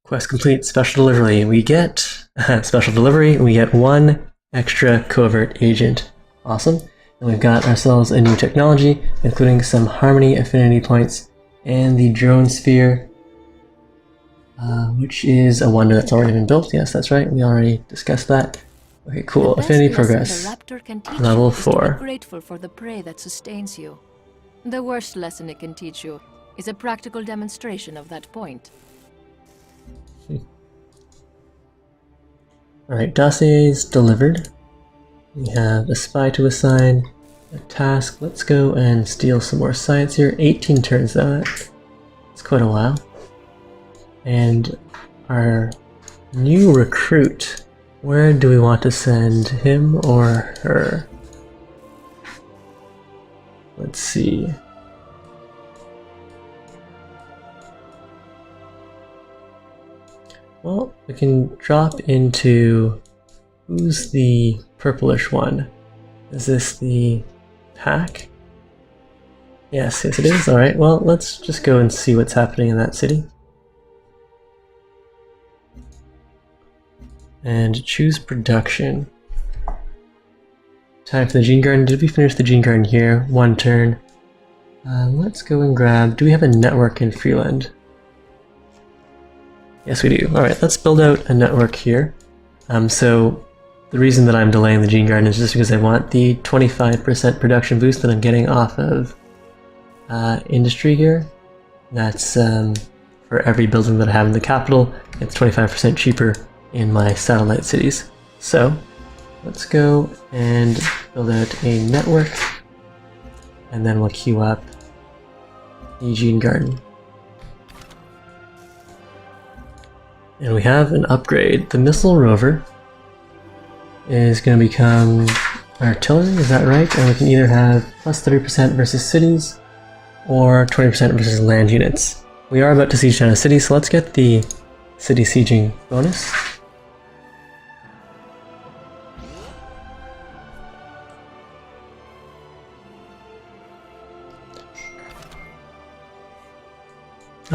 Quest complete. Special delivery. We get special delivery. We get one extra covert agent. Awesome. And we've got ourselves a new technology, including some harmony affinity points and the drone sphere, which is a wonder that's already been built. Yes, that's right. We already discussed that. Okay, cool. Affinity progress. Level 4. Be grateful for the prey that sustains you. The worst lesson it can teach you is a practical demonstration of that point. Alright, dossiers delivered. We have a spy to assign, a task. Let's go and steal some more science here. 18 turns though. It's quite a while. And our new recruit. Where do we want to send him or her? Let's see. Well, we can drop into... Who's the purplish one? Is this the pack? Yes, it is. Alright, well, let's just go and see what's happening in that city. And choose production. Time for the gene garden. Did we finish the gene garden here? One turn. Let's go and grab... Do we have a network in Freeland? Yes, we do. Alright, let's build out a network here. So the reason that I'm delaying the gene garden is just because I want the 25% production boost that I'm getting off of industry here. That's for every building that I have in the capital. It's 25% cheaper in my satellite cities. So let's go and build out a network, and then we'll queue up the gene garden. And we have an upgrade. The missile rover is going to become artillery, is that right? And we can either have plus 30% versus cities, or 20% versus land units. We are about to siege down a city, so let's get the city sieging bonus.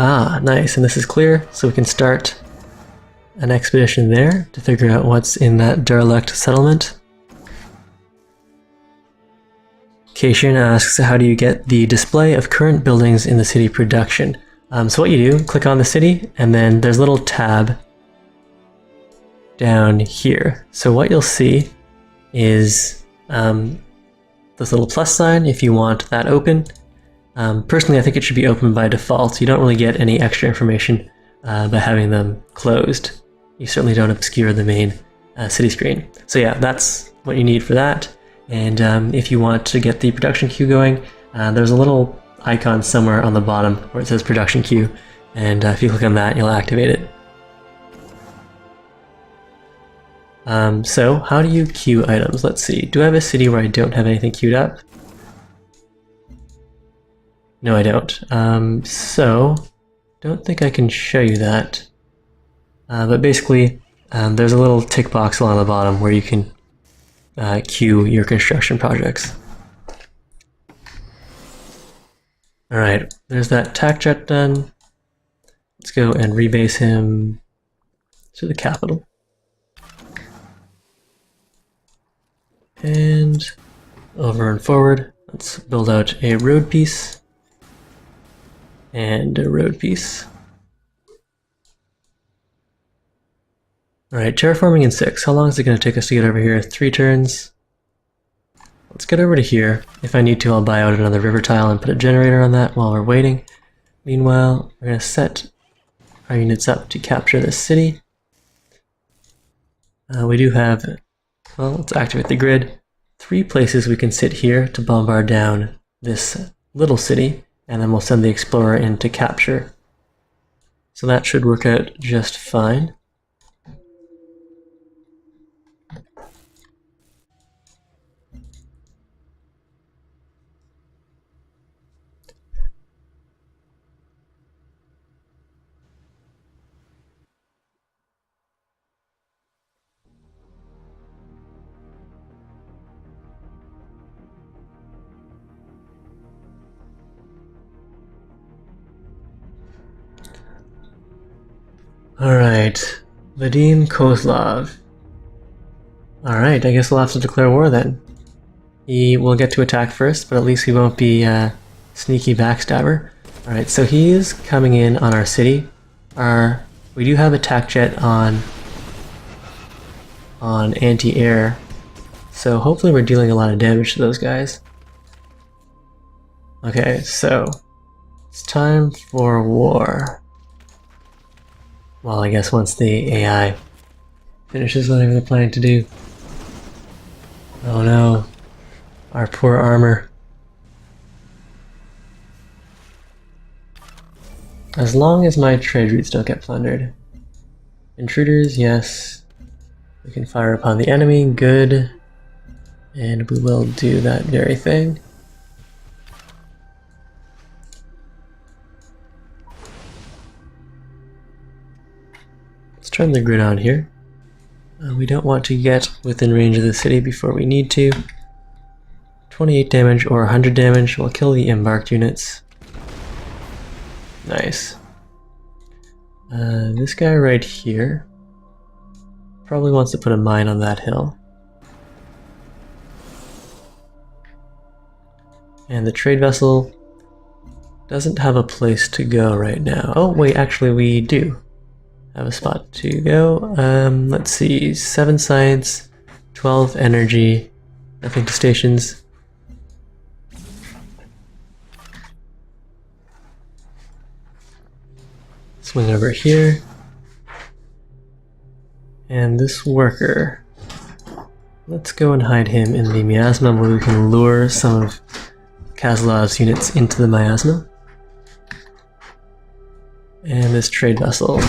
Ah, nice, and this is clear, so we can start an expedition there to figure out what's in that derelict settlement. Cation asks, how do you get the display of current buildings in the city production? So what you do, click on the city, and then there's a little tab down here. So what you'll see is this little plus sign if you want that open. Personally, I think it should be open by default. You don't really get any extra information by having them closed. You certainly don't obscure the main city screen. So yeah, that's what you need for that. And if you want to get the production queue going, there's a little icon somewhere on the bottom where it says production queue, and if you click on that, you'll activate it. So how do you queue items? Let's see. Do I have a city where I don't have anything queued up? No, I don't. So don't think I can show you that. But basically, there's a little tick box along the bottom where you can queue your construction projects. Alright, there's that tac jet done. Let's go and rebase him to the capital. And over and forward, let's build out a road piece. And a road piece. Alright, terraforming in 6. How long is it going to take us to get over here? 3 turns. Let's get over to here. If I need to, I'll buy out another river tile and put a generator on that while we're waiting. Meanwhile, we're going to set our units up to capture this city. We do have, well, let's activate the grid. 3 places we can sit here to bombard down this little city, and then we'll send the explorer in to capture. So that should work out just fine. Alright, Vadim Kozlov. Alright, I guess we'll have to declare war then. He will get to attack first, but at least he won't be a sneaky backstabber. Alright, so he is coming in on our city. We do have attack jet on anti-air, so hopefully we're dealing a lot of damage to those guys. Okay, so it's time for war. Well, I guess once the AI finishes whatever they're planning to do. Oh no, our poor armor. As long as my trade routes don't get plundered. Intruders, yes. We can fire upon the enemy, good. And we will do that very thing. Let's turn the grid on here. We don't want to get within range of the city before we need to. 28 damage or 100 damage will kill the embarked units. Nice. This guy right here probably wants to put a mine on that hill. And the trade vessel doesn't have a place to go right now. Oh wait, actually we do have a spot to go. Let's see, 7 science, 12 energy, nothing to stations. Swing over here. And this worker, let's go and hide him in the miasma where we can lure some of Kozlov's units into the miasma. And this trade vessel.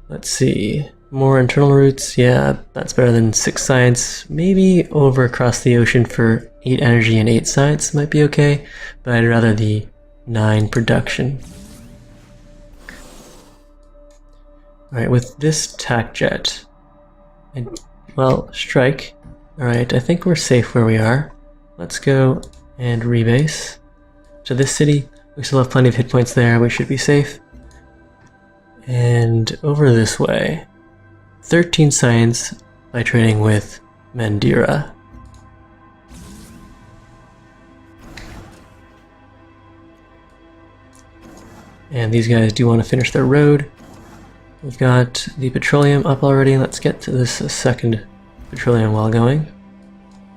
Let's see, more internal routes, yeah, that's better than 6 science. Maybe over across the ocean for 8 energy and 8 science might be okay, but I'd rather the 9 production. Alright, with this tac jet, well, strike. Alright, I think we're safe where we are. Let's go and rebase to this city. We still have plenty of hit points there, we should be safe. And over this way, 13 science by trading with Mandira. And these guys do want to finish their road. We've got the petroleum up already. Let's get to this second petroleum well going.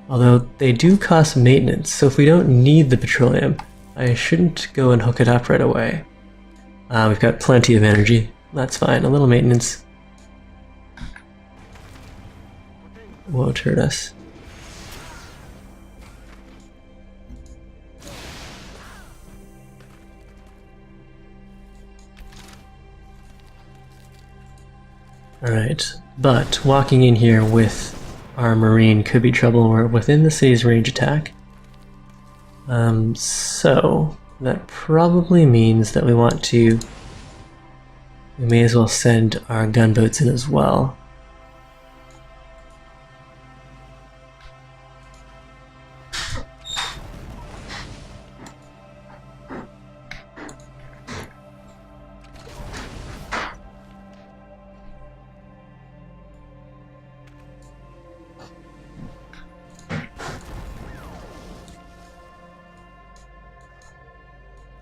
Although they do cost maintenance, so if we don't need the petroleum, I shouldn't go and hook it up right away. We've got plenty of energy. That's fine. A little maintenance won't hurt us. Alright, but walking in here with our marine could be trouble. We're within the city's range attack. So that probably means that we may as well send our gunboats in as well.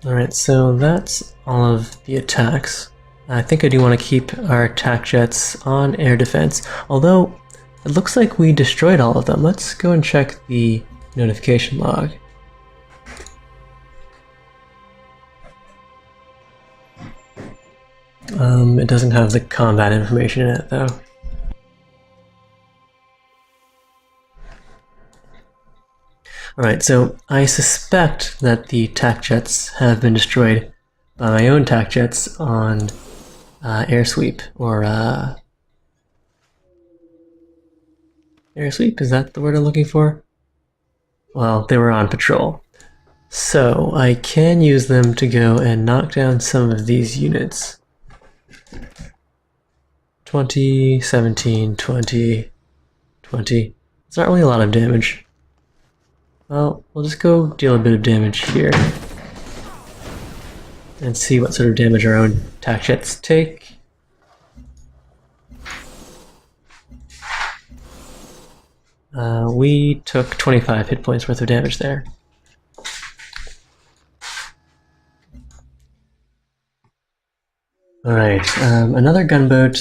Alright, so that's all of the attacks. I think I do want to keep our attack jets on air defense, although it looks like we destroyed all of them. Let's go and check the notification log. It doesn't have the combat information in it though. Alright, so I suspect that the tac jets have been destroyed by my own tac jets on air sweep, or air sweep, is that the word I'm looking for? Well, they were on patrol. So I can use them to go and knock down some of these units. 20, 17, 20, 20. It's not really a lot of damage. Well, we'll just go deal a bit of damage here. And see what sort of damage our own tac jets take. We took 25 hit points worth of damage there. Alright, another gunboat.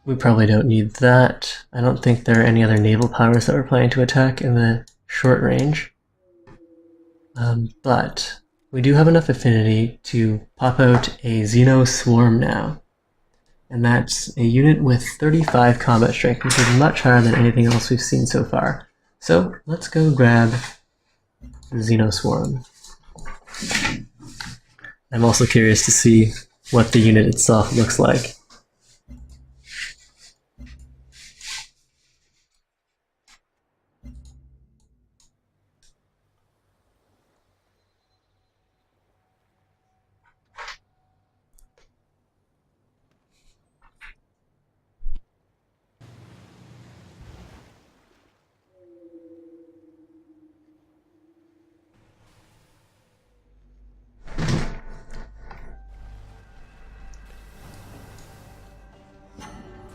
We probably don't need that. I don't think there are any other naval powers that we're planning to attack in the short range. But we do have enough affinity to pop out a Xeno Swarm now. And that's a unit with 35 combat strength, which is much higher than anything else we've seen so far. So let's go grab the Xeno Swarm. I'm also curious to see what the unit itself looks like.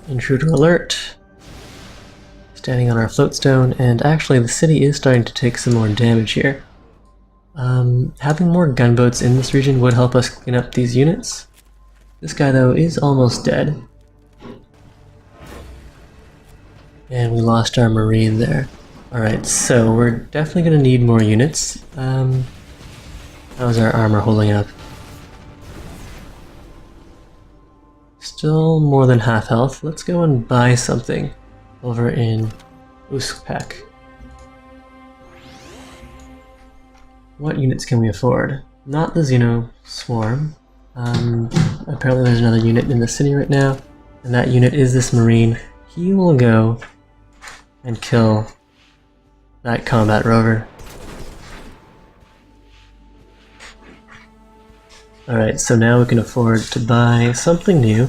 Intruder alert. Standing on our floatstone, and actually the city is starting to take some more damage here. Having more gunboats in this region would help us clean up these units. This guy though is almost dead. And we lost our marine there. Alright, so we're definitely going to need more units. How's our armor holding up? Still more than half health. Let's go and buy something over in Uzbek. What units can we afford? Not the Xeno Swarm. Apparently there's another unit in the city right now, and that unit is this marine. He will go and kill that combat rover. Alright, so now we can afford to buy something new.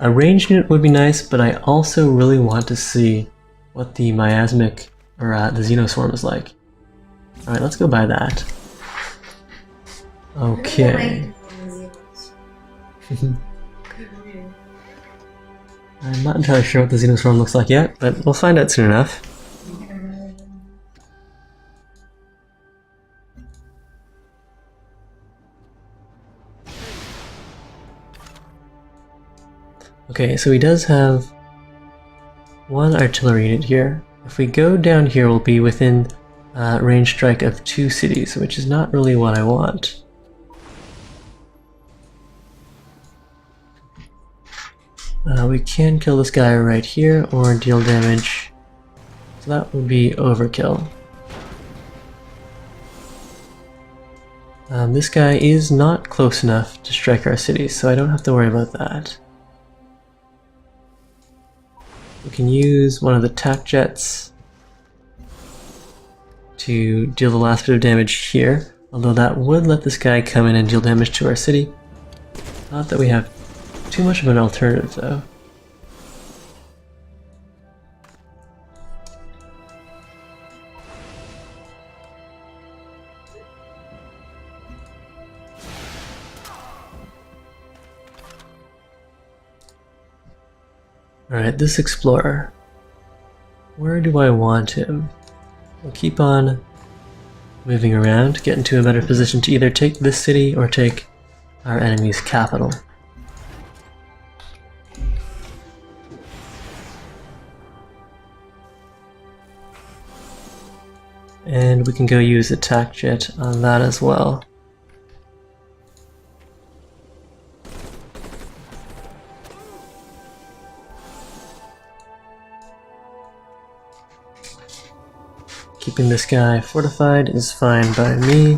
A ranged unit would be nice, but I also really want to see what the miasmic, or the Xenoswarm is like. Alright, let's go buy that. Okay. I'm not entirely sure what the Xenoswarm looks like yet, but we'll find out soon enough. Okay, so he does have one artillery unit here. If we go down here, we'll be within range strike of 2 cities, which is not really what I want. We can kill this guy right here, or deal damage. So that would be overkill. This guy is not close enough to strike our city, so I don't have to worry about that. We can use one of the tac jets to deal the last bit of damage here, although that would let this guy come in and deal damage to our city. Not that we have too much of an alternative, though. Alright, this explorer. Where do I want him? We'll keep on moving around, get into a better position to either take this city or take our enemy's capital. And we can go use a tac jet on that as well. Keeping this guy fortified is fine by me.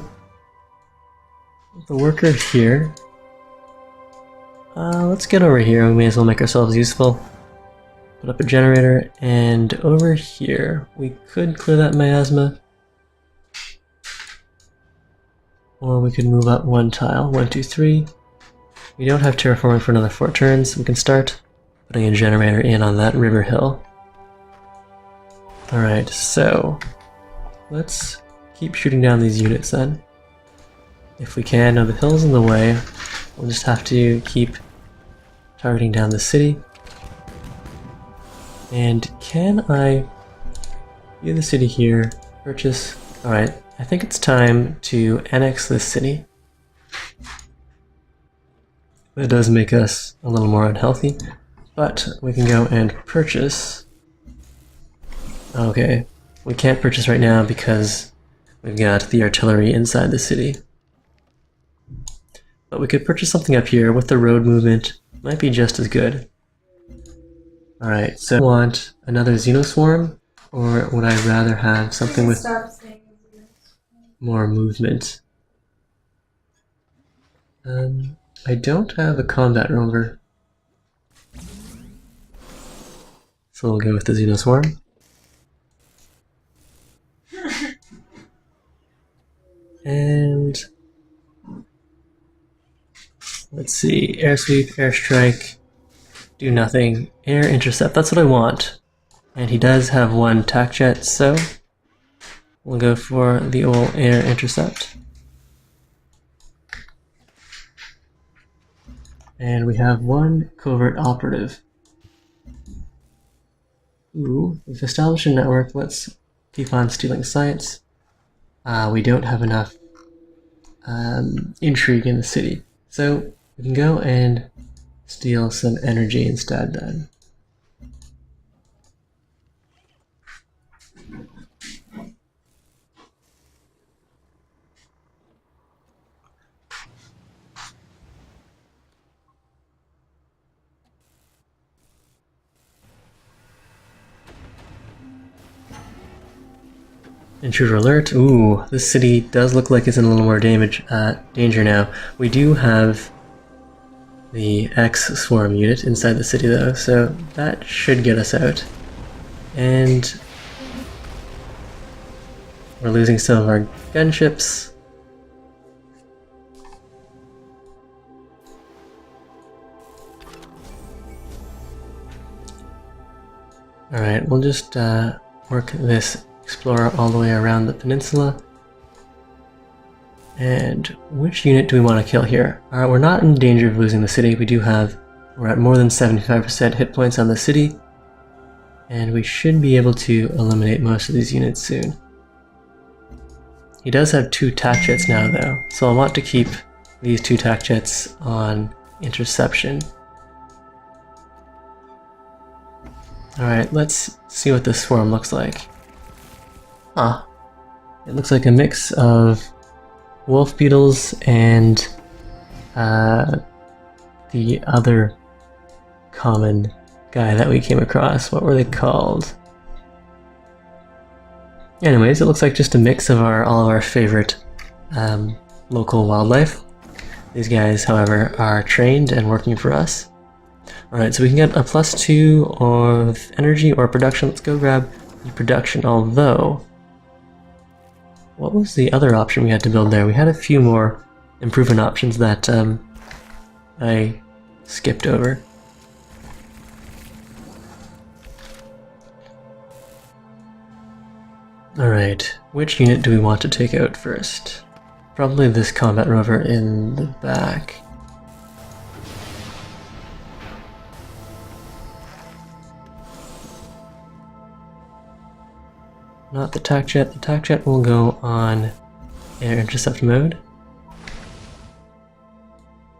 The worker here. Let's get over here. We may as well make ourselves useful. Put up a generator, and over here we could clear that miasma. Or we could move up one tile. 1, 2, 3. We don't have terraforming for another 4 turns. We can start putting a generator in on that river hill. Alright, so let's keep shooting down these units then. If we can. Now the hill's in the way. We'll just have to keep targeting down the city. And can I view the city here, purchase. Alright, I think it's time to annex this city. That does make us a little more unhealthy, but we can go and purchase. Okay, we can't purchase right now because we've got the artillery inside the city. But we could purchase something up here with the road movement. Might be just as good. Alright, so I want another Xenoswarm, or would I rather have something with more movement? I don't have a combat rover. So we'll go with the Xenoswarm. And let's see, air sweep, airstrike, do nothing, air intercept, that's what I want. And he does have one tac jet, so we'll go for the old air intercept. And we have one covert operative. Ooh, we've established a network, let's keep on stealing science. We don't have enough intrigue in the city, so we can go and steal some energy instead then. Intruder alert. Ooh, this city does look like it's in a little more danger now. We do have the X-Swarm unit inside the city though, so that should get us out. And we're losing some of our gunships. Alright, we'll just work this Explorer all the way around the peninsula. And which unit do we want to kill here? We're not in danger of losing the city. We're at more than 75% hit points on the city. And we should be able to eliminate most of these units soon. He does have 2 tac jets now though, so I want to keep these 2 tac jets on interception. Alright, let's see what this swarm looks like. Huh. It looks like a mix of wolf beetles and the other common guy that we came across. What were they called? Anyways, it looks like just a mix of all of our favorite local wildlife. These guys, however, are trained and working for us. Alright, so we can get a +2 of energy or production. Let's go grab the production, although what was the other option we had to build there? We had a few more improvement options that I skipped over. Alright, which unit do we want to take out first? Probably this combat rover in the back. Not the tac jet. The tac jet will go on air intercept mode.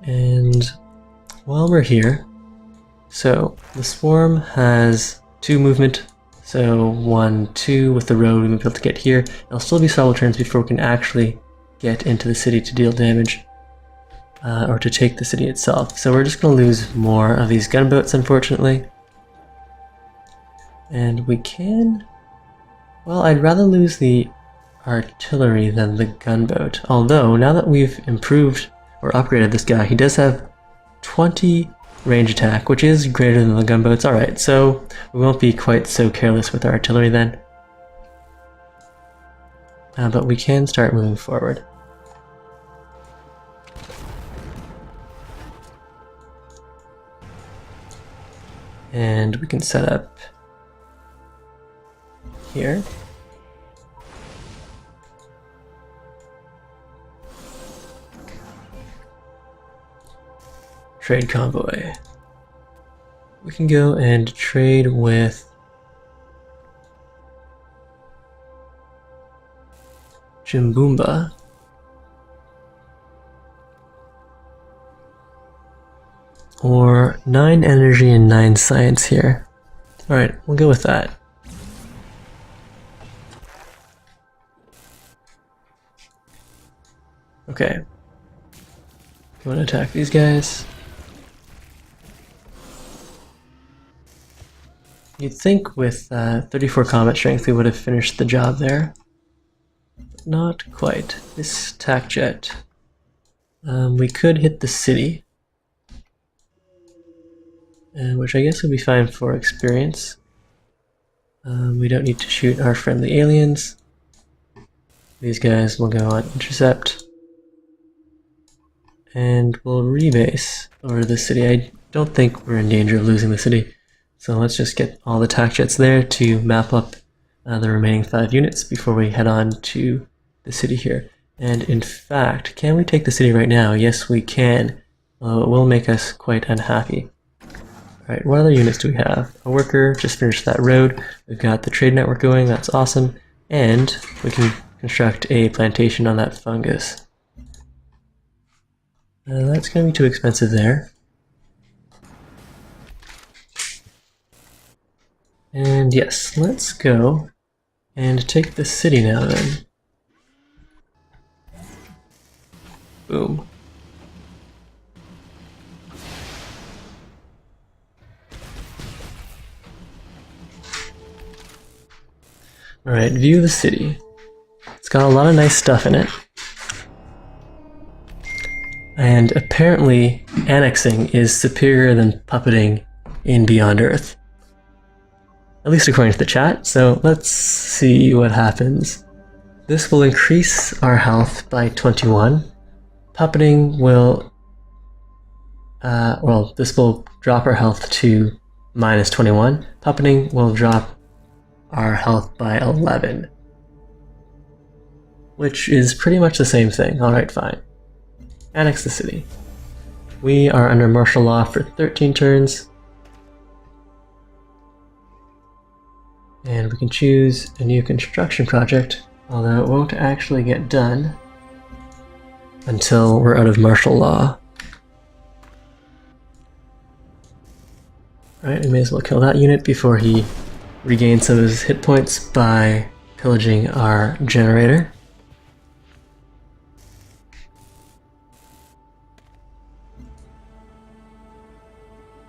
And while we're here, so the swarm has 2 movement, so 1, 2 with the road we might be able to get here. It'll still be several turns before we can actually get into the city to deal damage, or to take the city itself. So we're just going to lose more of these gunboats, unfortunately. And we can... well, I'd rather lose the artillery than the gunboat. Although, now that we've improved or upgraded this guy, he does have 20 range attack, which is greater than the gunboats. Alright, so we won't be quite so careless with our artillery then. But we can start moving forward. And we can set up here. Trade convoy. We can go and trade with Jimboomba. Or 9 energy and 9 science here. Alright, we'll go with that. Okay. You want to attack these guys? You'd think with 34 combat strength we would have finished the job there. But not quite. This attack jet. We could hit the city. Which I guess would be fine for experience. We don't need to shoot our friendly aliens. These guys will go on intercept. And we'll rebase over to the city. I don't think we're in danger of losing the city. So let's just get all the attack jets there to map up the remaining 5 units before we head on to the city here. And in fact, can we take the city right now? Yes, we can. Although it will make us quite unhappy. Alright, what other units do we have? A worker just finished that road. We've got the trade network going, that's awesome. And we can construct a plantation on that fungus. That's going to be too expensive there. And yes, let's go and take the city now then. Boom. Alright, view the city. It's got a lot of nice stuff in it. And apparently, annexing is superior than puppeting in Beyond Earth. At least according to the chat, so let's see what happens. This will increase our health by 21. Puppeting will... well, this will drop our health to minus 21. Puppeting will drop our health by 11. Which is pretty much the same thing. Alright, fine. Annex the city. We are under martial law for 13 turns. And we can choose a new construction project, although it won't actually get done until we're out of martial law. Alright, we may as well kill that unit before he regains some of his hit points by pillaging our generator.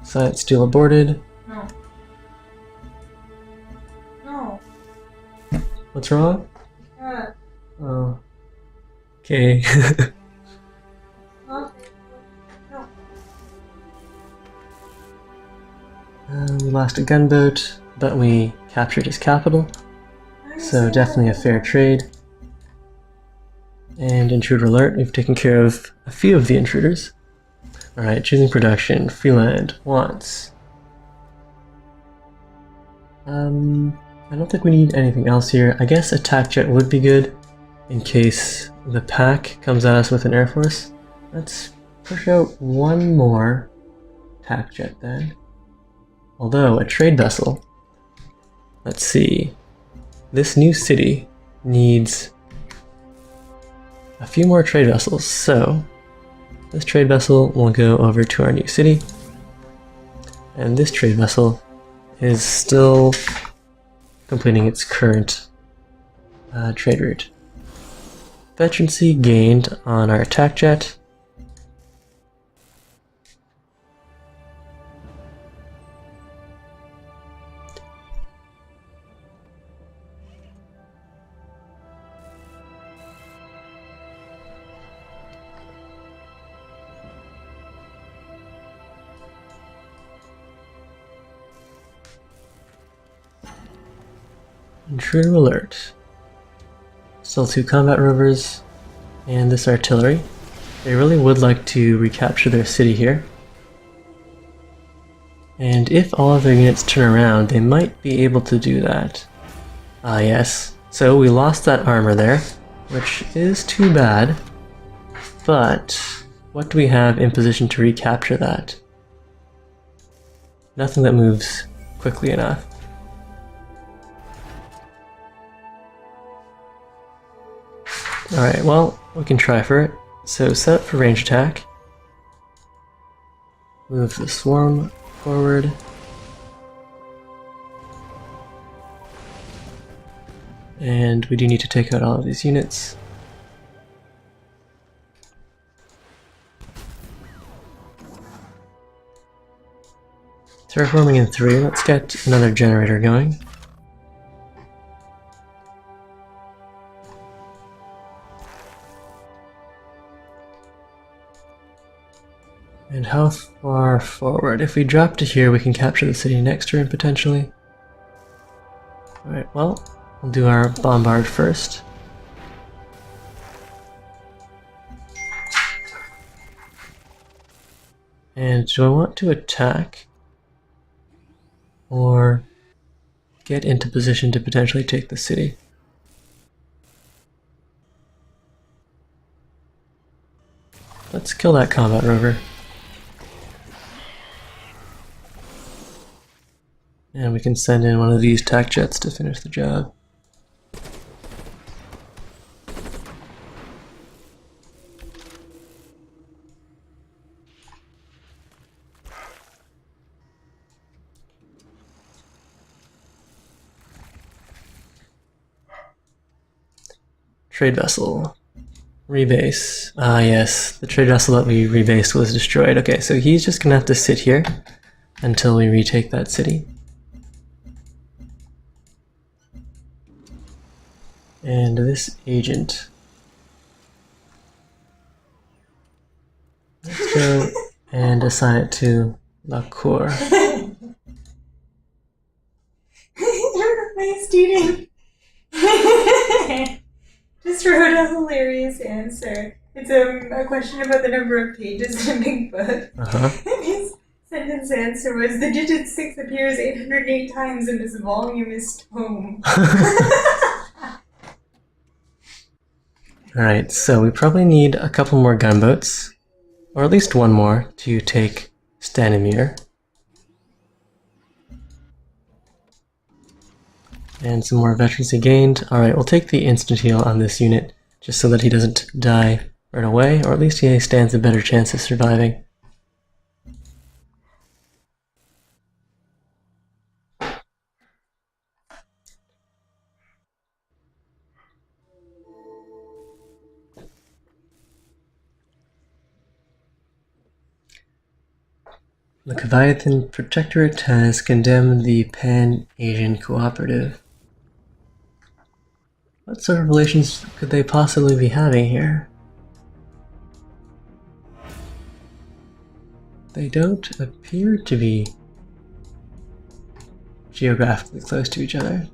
Science duel aborted. No. No. What's wrong? Yeah. Oh. Okay. Huh? No. We lost a gunboat, but we captured his capital. So definitely a fair trade. And intruder alert, we've taken care of a few of the intruders. Alright, choosing production, Freeland, wants. I don't think we need anything else here. I guess attack jet would be good in case the pack comes at us with an air force. Let's push out one more attack jet then. Although a trade vessel, let's see, this new city needs a few more trade vessels, so this trade vessel will go over to our new city, and this trade vessel is still completing its current trade route. Veterancy gained on our attack jet. Intruder alert. Still 2 combat rovers and this artillery. They really would like to recapture their city here. And if all of their units turn around, they might be able to do that. Ah yes, so we lost that armor there, which is too bad. But what do we have in position to recapture that? Nothing that moves quickly enough. Alright, well, we can try for it. So set up for range attack. Move the swarm forward. And we do need to take out all of these units. Terraforming in 3, let's get another generator going. And how far forward? If we drop to here, we can capture the city next turn, potentially. Alright, well, we'll do our bombard first. And do I want to attack? Or get into position to potentially take the city? Let's kill that combat rover. And we can send in one of these tac jets to finish the job. Trade vessel. Rebase. Ah yes, the trade vessel that we rebased was destroyed. Okay, so he's just gonna have to sit here until we retake that city. And this agent. Let's go and assign it to La Cour. My student just wrote a hilarious answer. It's a question about the number of pages in a big book. And his sentence answer was, the digit 6 appears 808 times in this voluminous tome. Alright, so we probably need a couple more gunboats, or at least one more, to take Stanimir. And some more veterancy gained. Alright, we'll take the instant heal on this unit, just so that he doesn't die right away, or at least he stands a better chance of surviving. The Leviathan Protectorate has condemned the Pan-Asian Cooperative. What sort of relations could they possibly be having here? They don't appear to be geographically close to each other.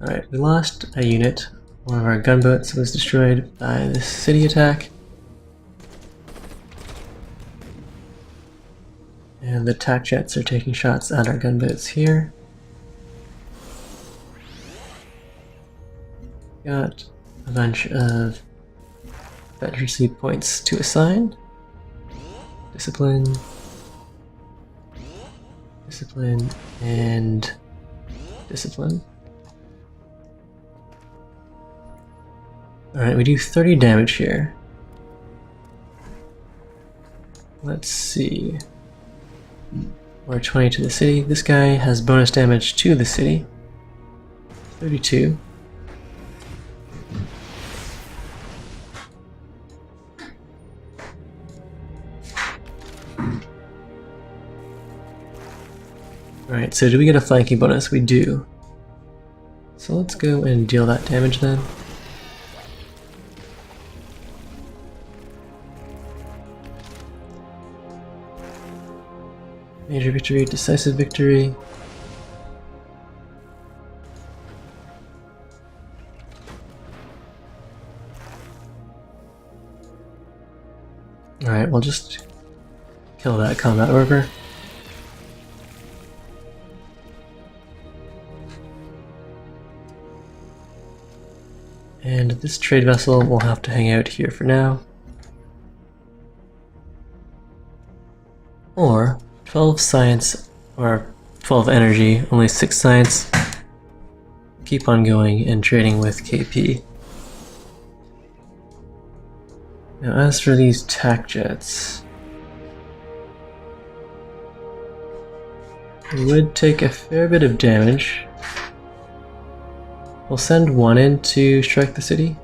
Alright, we lost a unit. One of our gunboats was destroyed by this city attack. And the tac jets are taking shots at our gunboats here. Got a bunch of veterancy points to assign. Discipline, discipline, and discipline. Alright, we do 30 damage here. Let's see. We're 20 to the city. This guy has bonus damage to the city. 32. Alright, so do we get a flanking bonus? We do. So let's go and deal that damage then. Major victory, decisive victory. Alright, we'll just kill that combat rover. And this trade vessel will have to hang out here for now. Or 12 science, or 12 energy, only 6 science. Keep on going and trading with KP. Now as for these tac jets, we would take a fair bit of damage. We'll send one in to strike the city.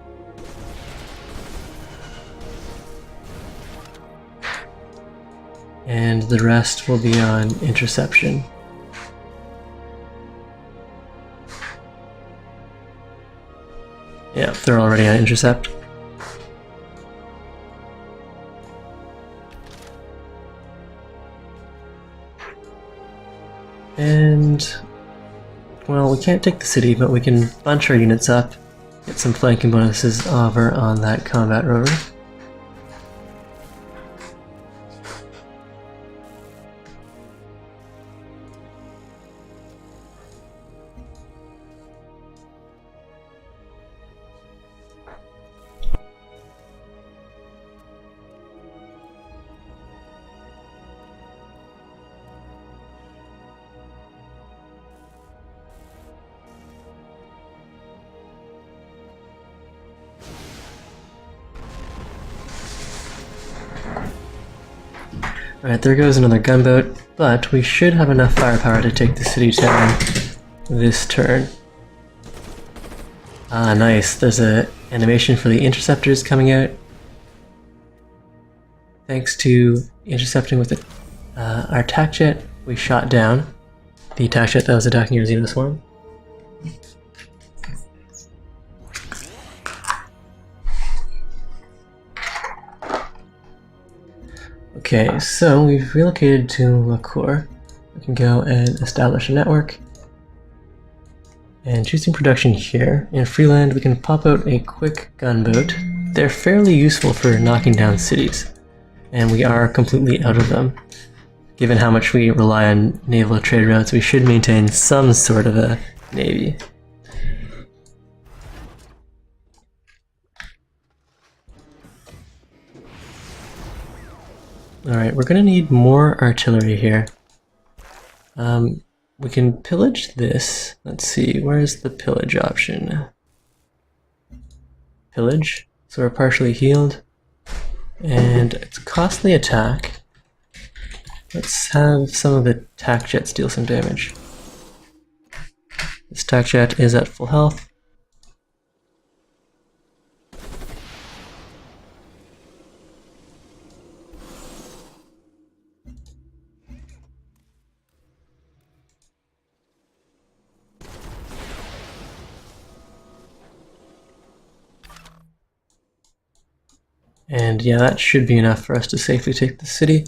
And the rest will be on interception. Yeah, they're already on intercept. And, well, we can't take the city, but we can bunch our units up, get some flanking bonuses over on that combat rover. Alright, there goes another gunboat, but we should have enough firepower to take the city down this turn. Ah, nice. There's an animation for the interceptors coming out. Thanks to intercepting with our tac jet, we shot down the tac jet that was attacking your Xenoswarm. Okay, so we've relocated to Lacour. We can go and establish a network. And choosing production here. In Freeland, we can pop out a quick gunboat. They're fairly useful for knocking down cities, and we are completely out of them. Given how much we rely on naval trade routes, we should maintain some sort of a navy. Alright, we're gonna need more artillery here. We can pillage this. Let's see, where's the pillage option? Pillage. So we're partially healed. And it's a costly attack. Let's have some of the tac jets deal some damage. This tac jet is at full health. And yeah, that should be enough for us to safely take the city.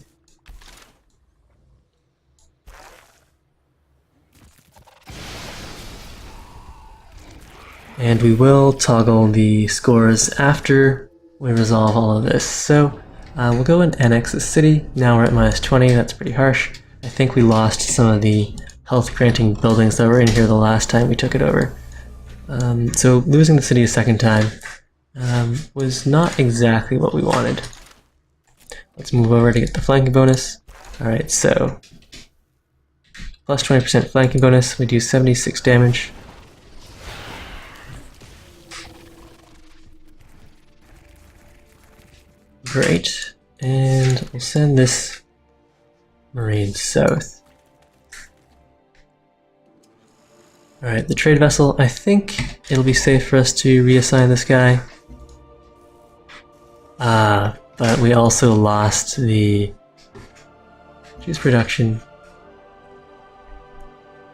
And we will toggle the scores after we resolve all of this. So we'll go and annex the city. Now we're at -20, that's pretty harsh. I think we lost some of the health granting buildings that were in here the last time we took it over. So losing the city a second time was not exactly what we wanted. Let's move over to get the flanking bonus. Alright, so plus 20% flanking bonus, we do 76 damage. Great, and we'll send this Marine south. Alright, the trade vessel, I think it'll be safe for us to reassign this guy. But we also lost the juice production,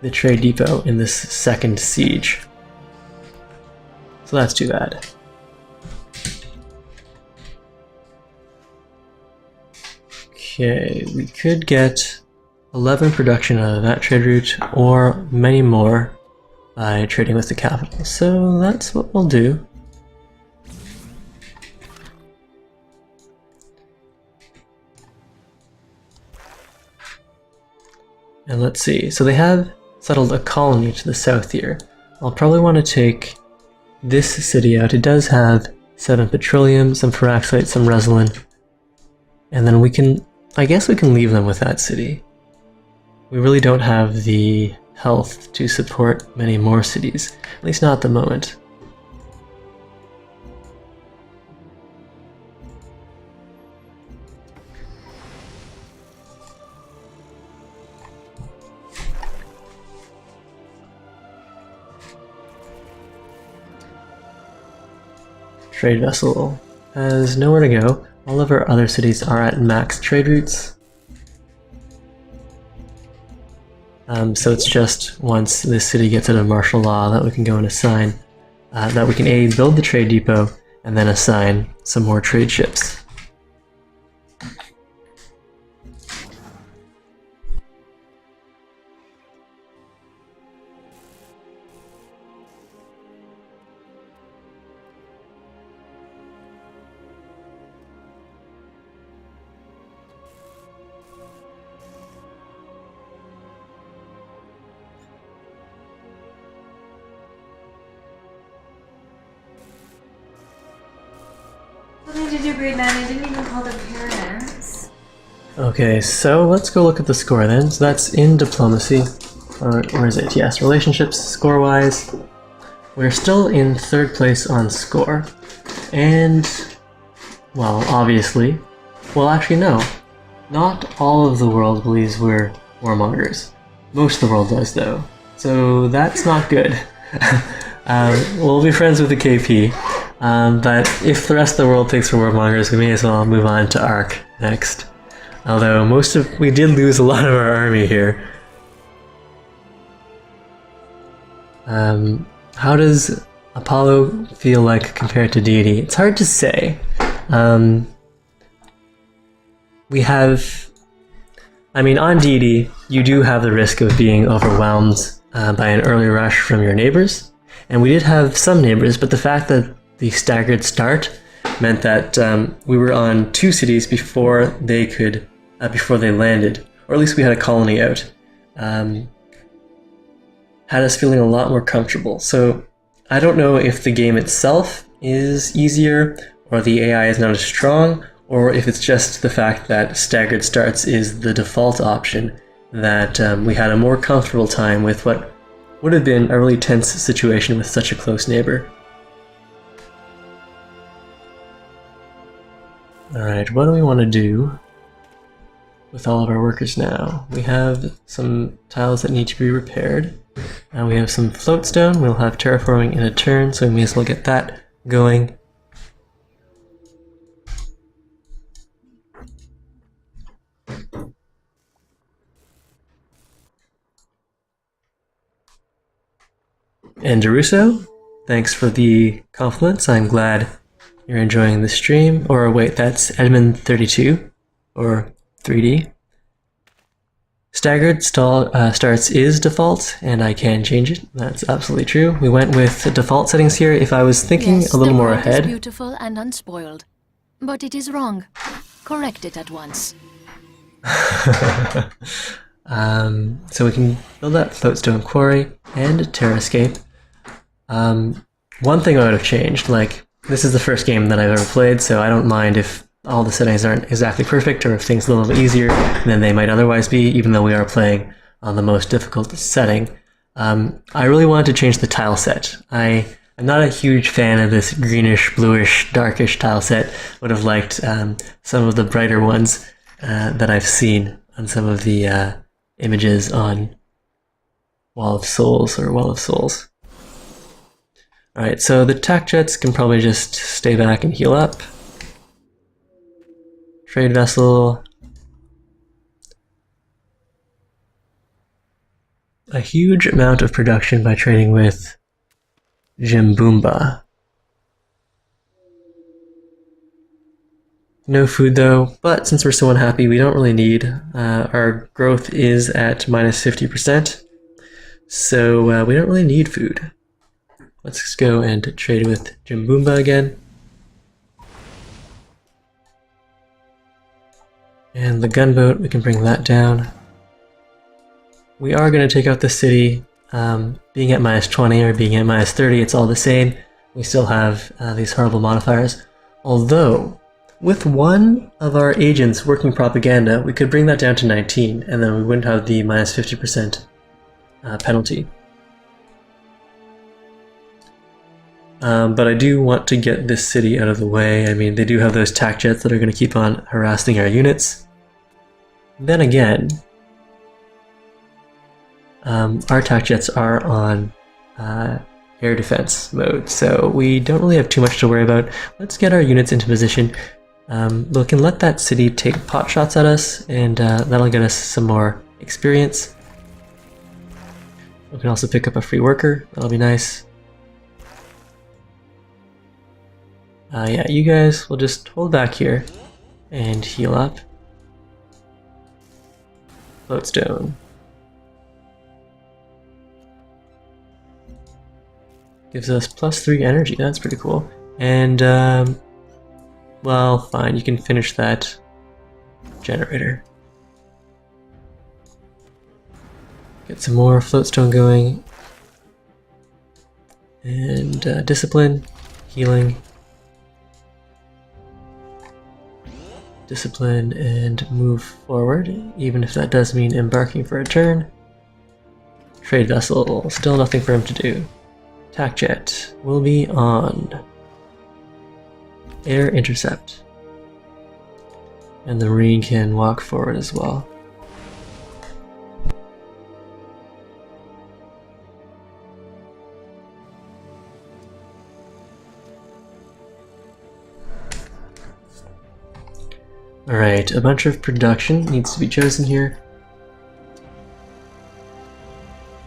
the trade depot in this second siege. So that's too bad. Okay, we could get 11 production out of that trade route, or many more by trading with the capital. So that's what we'll do. And let's see, so they have settled a colony to the south here. I'll probably want to take this city out. It does have 7 petroleum, some ferroxide, some resin, and then we can, I guess we can leave them with that city. We really don't have the health to support many more cities, at least not at the moment. trade vessel has nowhere to go. All of our other cities are at max trade routes. So it's just once this city gets out of martial law that we can go and assign, that we can build the trade depot and then assign some more trade ships. What did you do grade 9? I didn't even call the parents. Okay, so let's go look at the score then. So that's in diplomacy. Or is it? Yes, relationships, score-wise. We're still in 3rd place on score. And, well, obviously... Well, actually, no. Not all of the world believes we're warmongers. Most of the world does, though. So that's not good. We'll be friends with the KP. But if the rest of the world thinks we're warmongers, we may as well move on to ARC next. Although we did lose a lot of our army here. How does Apollo feel like compared to Deity? It's hard to say. We have... I mean, on Deity, you do have the risk of being overwhelmed by an early rush from your neighbors. And we did have some neighbors, but the fact that the staggered start meant that we were on 2 cities before they landed, or at least we had a colony out. Had us feeling a lot more comfortable. So I don't know if the game itself is easier, or the AI is not as strong, or if it's just the fact that staggered starts is the default option, that we had a more comfortable time with what would have been a really tense situation with such a close neighbor. Alright, what do we want to do with all of our workers now? We have some tiles that need to be repaired. And we have some floatstone. We'll have terraforming in a turn, so we may as well get that going. And Deruso, thanks for the compliments. I'm glad you're enjoying the stream. Or wait, that's Edmund32, or 3D. Staggered starts is default, and I can change it. That's absolutely true. We went with default settings here. If I was thinking a little more ahead... Yes, the world is beautiful and unspoiled, but it is wrong. Correct it at once. So we can build that floatstone quarry and terrascape. One thing I would have changed, like, this is the first game that I've ever played, so I don't mind if all the settings aren't exactly perfect, or if things are a little bit easier than they might otherwise be, even though we are playing on the most difficult setting. I really wanted to change the tile set. I'm not a huge fan of this greenish, bluish, darkish tile set. Would have liked some of the brighter ones that I've seen on some of the images on Wall of Souls or Well of Souls. Alright, so the tac jets can probably just stay back and heal up. Trade vessel. A huge amount of production by trading with Jimboomba. No food though, but since we're so unhappy, we don't really need. Our growth is at minus 50%, so we don't really need food. Let's just go and trade with Jimboomba again. And the gunboat, we can bring that down. We are going to take out the city. Being at minus 20 or being at minus 30, it's all the same. We still have these horrible modifiers. Although, with one of our agents working propaganda, we could bring that down to 19, and then we wouldn't have the minus 50% penalty. But I do want to get this city out of the way. I mean, they do have those tac jets that are going to keep on harassing our units. Then again, our tac jets are on air defense mode, so we don't really have too much to worry about. Let's get our units into position. We can let that city take pot shots at us, and that'll get us some more experience. We can also pick up a free worker, that'll be nice. Yeah, you guys will just hold back here and heal up. Floatstone. Gives us +3 energy, that's pretty cool. And, well, fine, you can finish that generator. Get some more floatstone going. And discipline, healing. Discipline and move forward, even if that does mean embarking for a turn. Trade vessel, still nothing for him to do. Attack jet will be on. Air intercept. And the Marine can walk forward as well. Alright, a bunch of production needs to be chosen here.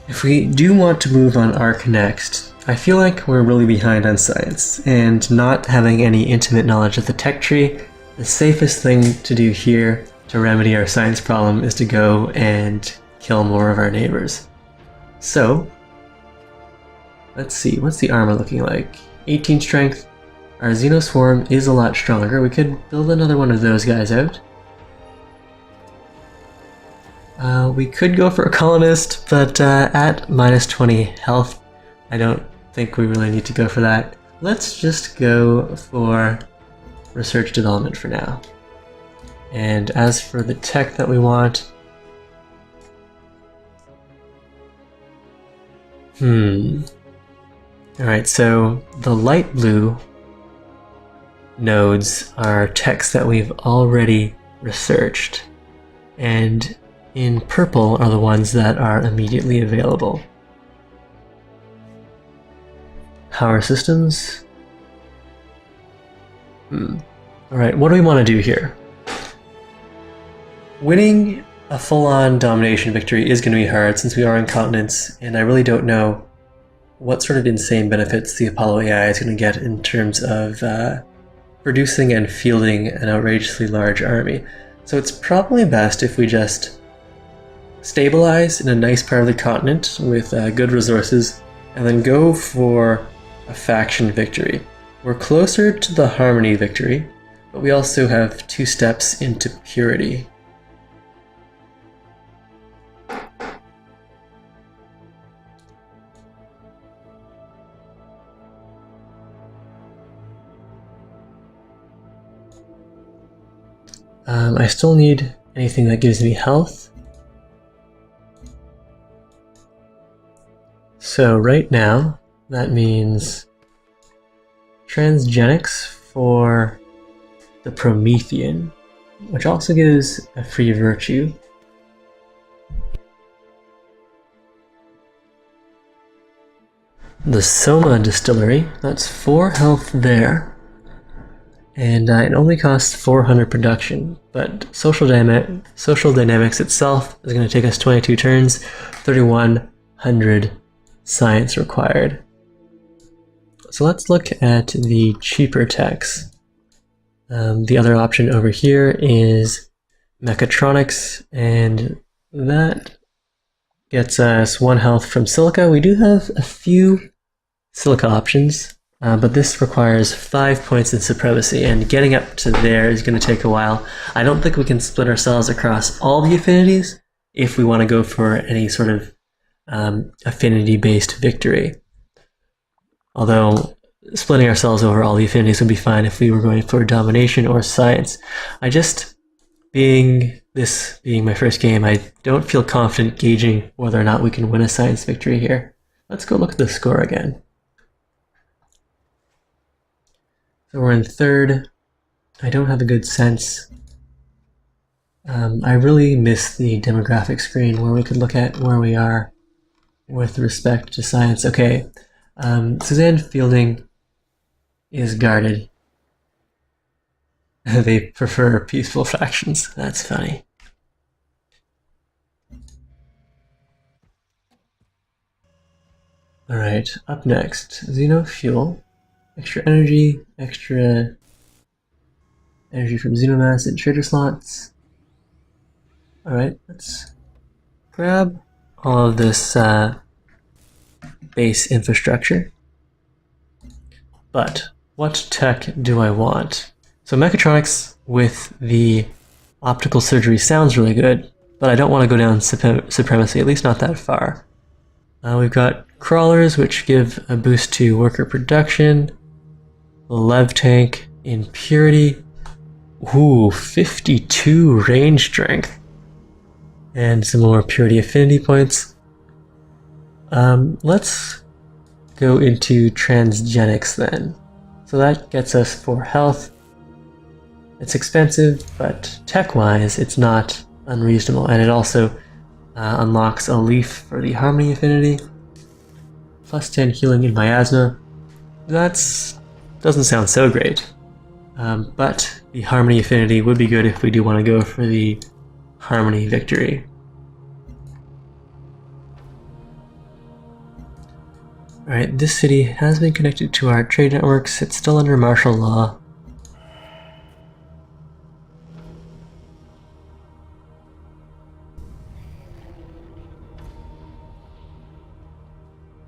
If we do want to move on Arc next, I feel like we're really behind on science, and not having any intimate knowledge of the tech tree, the safest thing to do here to remedy our science problem is to go and kill more of our neighbors. So, let's see, what's the armor looking like? 18 strength. Our Xenoswarm is a lot stronger. We could build another one of those guys out. We could go for a colonist, but at -20 health, I don't think we really need to go for that. Let's just go for research development for now. And as for the tech that we want, Alright, so the light blue nodes are techs that we've already researched, and in purple are the ones that are immediately available. Power systems. Alright, what do we want to do here? Winning a full-on domination victory is going to be hard since we are in continents, and I really don't know what sort of insane benefits the Apollo AI is going to get in terms of producing and fielding an outrageously large army. So it's probably best if we just stabilize in a nice part of the continent with good resources, and then go for a faction victory. We're closer to the harmony victory, but we also have 2 steps into purity. I still need anything that gives me health. So right now, that means transgenics for the Promethean, which also gives a free virtue. The Soma Distillery, that's 4 health there. And it only costs 400 production, but social dynamics itself is going to take us 22 turns, 3100 science required. So let's look at the cheaper techs. The other option over here is mechatronics, and that gets us 1 health from silica. We do have a few silica options. But this requires 5 points in supremacy, and getting up to there is going to take a while. I don't think we can split ourselves across all the affinities if we want to go for any sort of affinity-based victory. Although splitting ourselves over all the affinities would be fine if we were going for domination or science. Being my first game, I don't feel confident gauging whether or not we can win a science victory here. Let's go look at the score again. So we're in 3rd. I don't have a good sense. I really miss the demographic screen where we could look at where we are with respect to science. Okay, Suzanne Fielding is guarded. They prefer peaceful factions. That's funny. Alright, up next, Xenofuel. Extra energy from Xenomass and trader slots. Alright, let's grab all of this base infrastructure. But what tech do I want? So mechatronics with the optical surgery sounds really good, but I don't want to go down supremacy, at least not that far. We've got crawlers, which give a boost to worker production. The Lev tank in purity. Ooh, 52 range strength. And some more purity affinity points. Let's go into transgenics then. So that gets us 4 health. It's expensive, but tech-wise, it's not unreasonable, and it also unlocks a leaf for the harmony affinity. Plus 10 healing in miasma. Doesn't sound so great. But the harmony affinity would be good if we do want to go for the harmony victory. Alright, this city has been connected to our trade networks. It's still under martial law.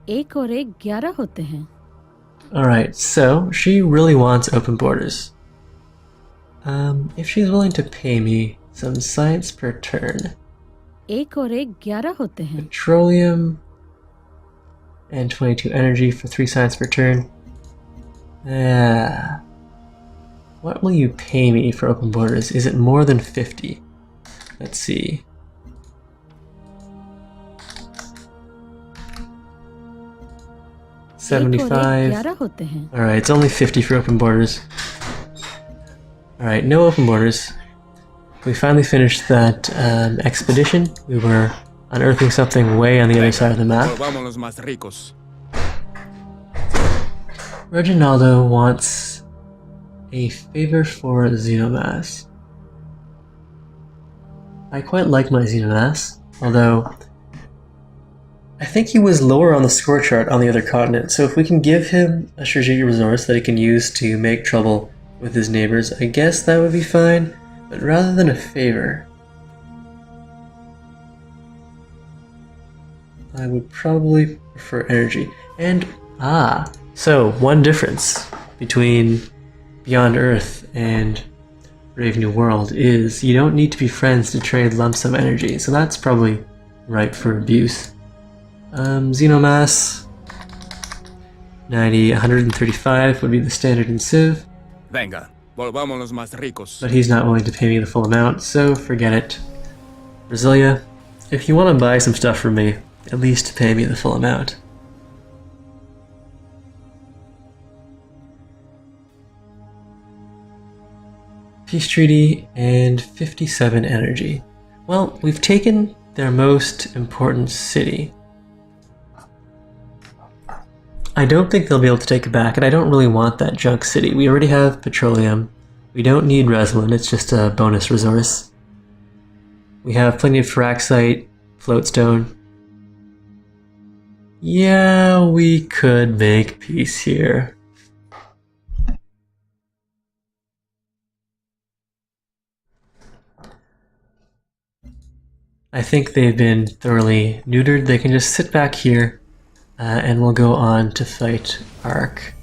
एक और एक 11 होते हैं. Alright, so she really wants open borders. If she's willing to pay me some science per turn. एक और एक 11 होते हैं. Petroleum and 22 energy for 3 science per turn. What will you pay me for open borders? Is it more than 50? Let's see. $75. Alright, it's only 50 for open borders. Alright, no open borders. We finally finished that expedition. We were unearthing something way on the other side of the map. Reginaldo wants a favor for Xenomass. I quite like my Xenomass, although I think he was lower on the score chart on the other continent, so if we can give him a strategic resource that he can use to make trouble with his neighbors, I guess that would be fine, but rather than a favor, I would probably prefer energy. And, so one difference between Beyond Earth and Brave New World is you don't need to be friends to trade lump sum energy, so that's probably ripe for abuse. Xenomass 90, 135 would be the standard in Civ. Venga, volvámonos más ricos. But he's not willing to pay me the full amount, so forget it. Brasilia, if you want to buy some stuff from me, at least pay me the full amount. Peace treaty and 57 energy. Well, we've taken their most important city. I don't think they'll be able to take it back, and I don't really want that junk city. We already have petroleum. We don't need Reslin, it's just a bonus resource. We have plenty of Feraxite, Floatstone. Yeah, we could make peace here. I think they've been thoroughly neutered. They can just sit back here. And we'll go on to fight Ark.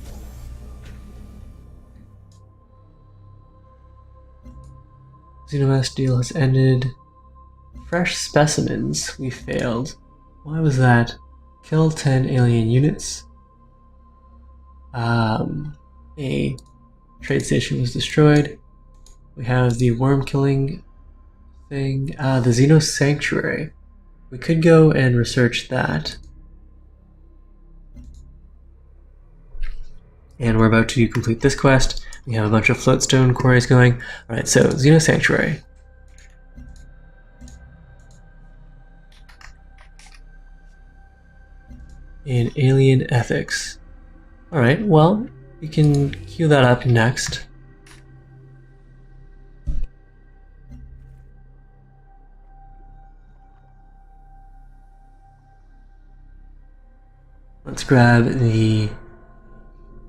Xenomass deal has ended. Fresh specimens, we failed. Why was that? Kill 10 alien units. A trade station was destroyed. We have the worm killing thing. The Xeno Sanctuary. We could go and research that. And we're about to complete this quest. We have a bunch of floatstone quarries going. Alright, so Xeno Sanctuary. in alien ethics. Alright, well, we can queue that up next. Let's grab the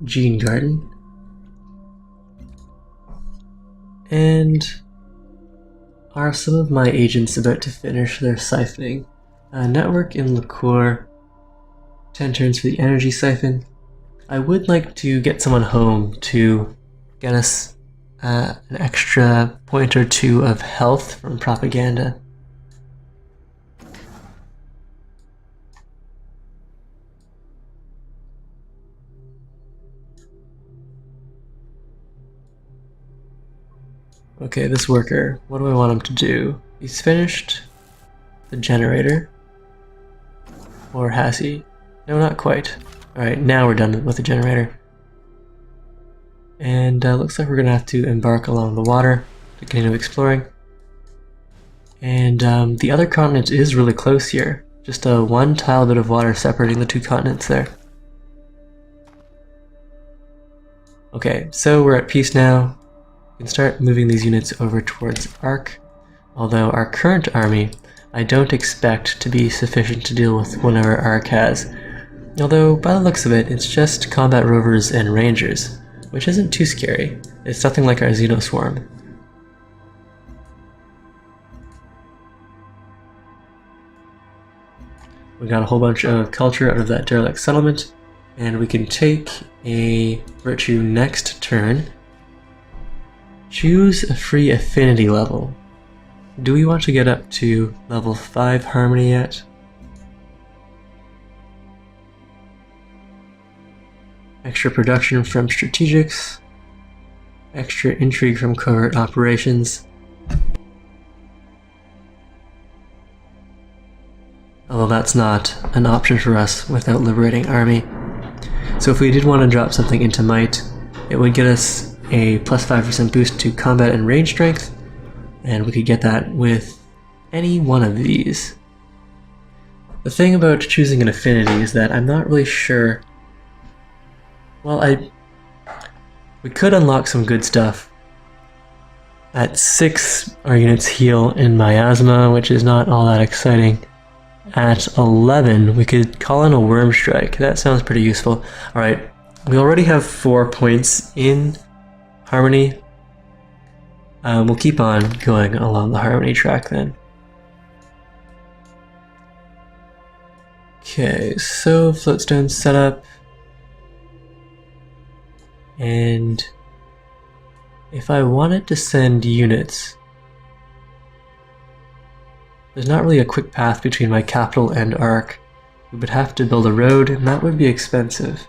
Gene Garden. And are some of my agents about to finish their siphoning? Network in Liqueur, 10 turns for the energy siphon. I would like to get someone home to get us an extra point or two of health from propaganda. Okay, this worker, what do I want him to do? He's finished the generator. Or has he? No, not quite. Alright, now we're done with the generator. And looks like we're gonna have to embark along the water to continue exploring. And the other continent is really close here. Just a one tile bit of water separating the two continents there. Okay, so we're at peace now. We can start moving these units over towards Ark, although our current army I don't expect to be sufficient to deal with whatever Ark has. Although, by the looks of it, it's just combat rovers and rangers, which isn't too scary. It's nothing like our Xenoswarm. We got a whole bunch of culture out of that derelict settlement, and we can take a virtue next turn. Choose a free affinity level. Do we want to get up to level 5 harmony yet? Extra production from strategics. Extra intrigue from covert operations. Although that's not an option for us without liberating army. So if we did want to drop something into might, it would get us a plus 5% boost to combat and range strength, and we could get that with any one of these. The thing about choosing an affinity is that I'm not really sure. Well, we could unlock some good stuff. At 6, our units heal in miasma, which is not all that exciting. At 11, we could call in a worm strike. That sounds pretty useful. Alright, we already have 4 points in harmony. We'll keep on going along the harmony track then. Okay, so floatstone setup. And if I wanted to send units, there's not really a quick path between my capital and Ark. We would have to build a road, and that would be expensive.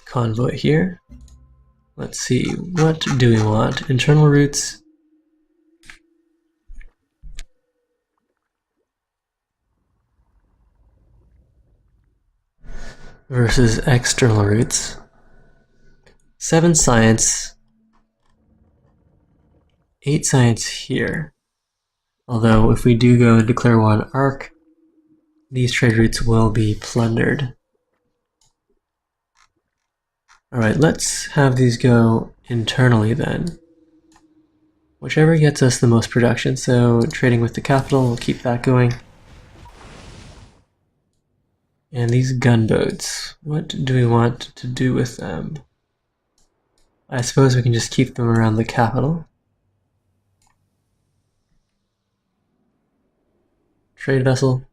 Convoy here. Let's see, what do we want? Internal routes. Versus external routes. 7 science. 8 science here. Although if we do go and declare war on Ark, these trade routes will be plundered. Alright, let's have these go internally then. Whichever gets us the most production, so trading with the capital, we'll keep that going. And these gunboats, what do we want to do with them? I suppose we can just keep them around the capital. Trade vessel.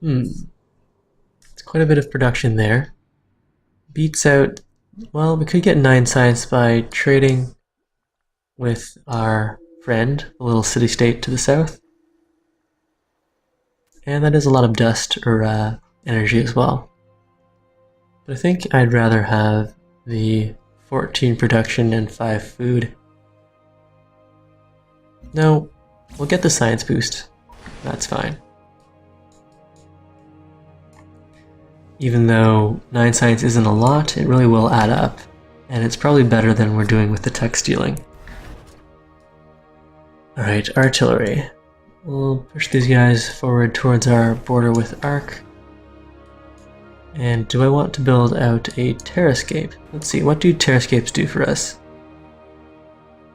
It's quite a bit of production there. Beats out, well, we could get 9 science by trading with our friend, the little city-state to the south. And that is a lot of dust or energy as well. But I think I'd rather have the 14 production and 5 food. No, We'll get the science boost. That's fine. Even though 9 science isn't a lot, it really will add up. And it's probably better than we're doing with the tech stealing. Alright, artillery. We'll push these guys forward towards our border with Ark. And do I want to build out a terrascape? Let's see, what do terrascapes do for us?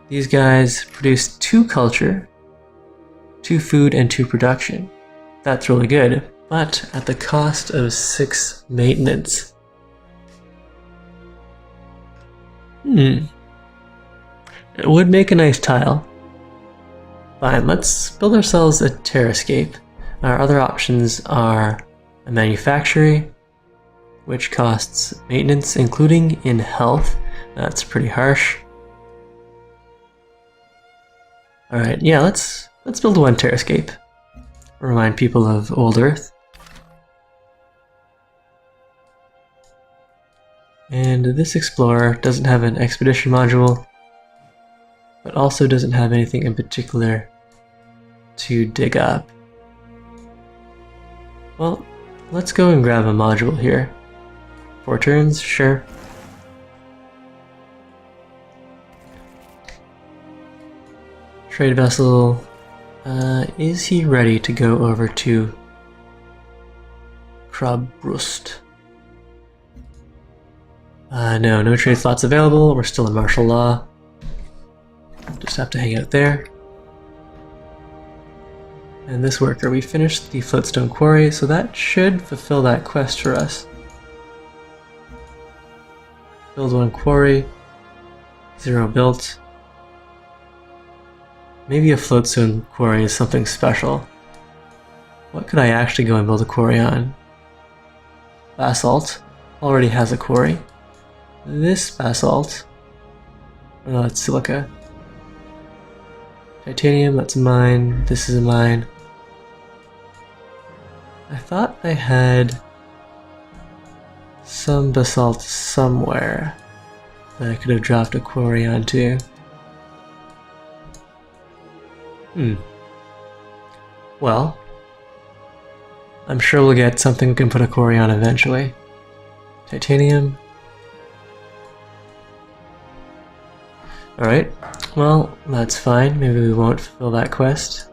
These guys produce 2 culture, 2 food, and 2 production. That's really good, but at the cost of 6 maintenance. It would make a nice tile. Fine, let's build ourselves a terrascape. Our other options are a manufactory, which costs maintenance, including in health. That's pretty harsh. Alright, yeah, let's build one terrascape. Remind people of old Earth. And this explorer doesn't have an expedition module, but also doesn't have anything in particular to dig up. Well, let's go and grab a module here. 4 turns, sure. Trade vessel, is he ready to go over to Krabrust? No trade slots available. We're still in martial law. Just have to hang out there. And this worker, we finished the floatstone quarry, so that should fulfill that quest for us. Build 1 quarry, 0 built. Maybe a floatstone quarry is something special. What could I actually go and build a quarry on? Basalt already has a quarry. This basalt, oh, that's silica. Titanium, that's mine. This is mine. I thought I had some basalt somewhere that I could have dropped a quarry onto. Well, I'm sure we'll get something we can put a quarry on eventually. Titanium. Alright, well, that's fine. Maybe we won't fulfill that quest.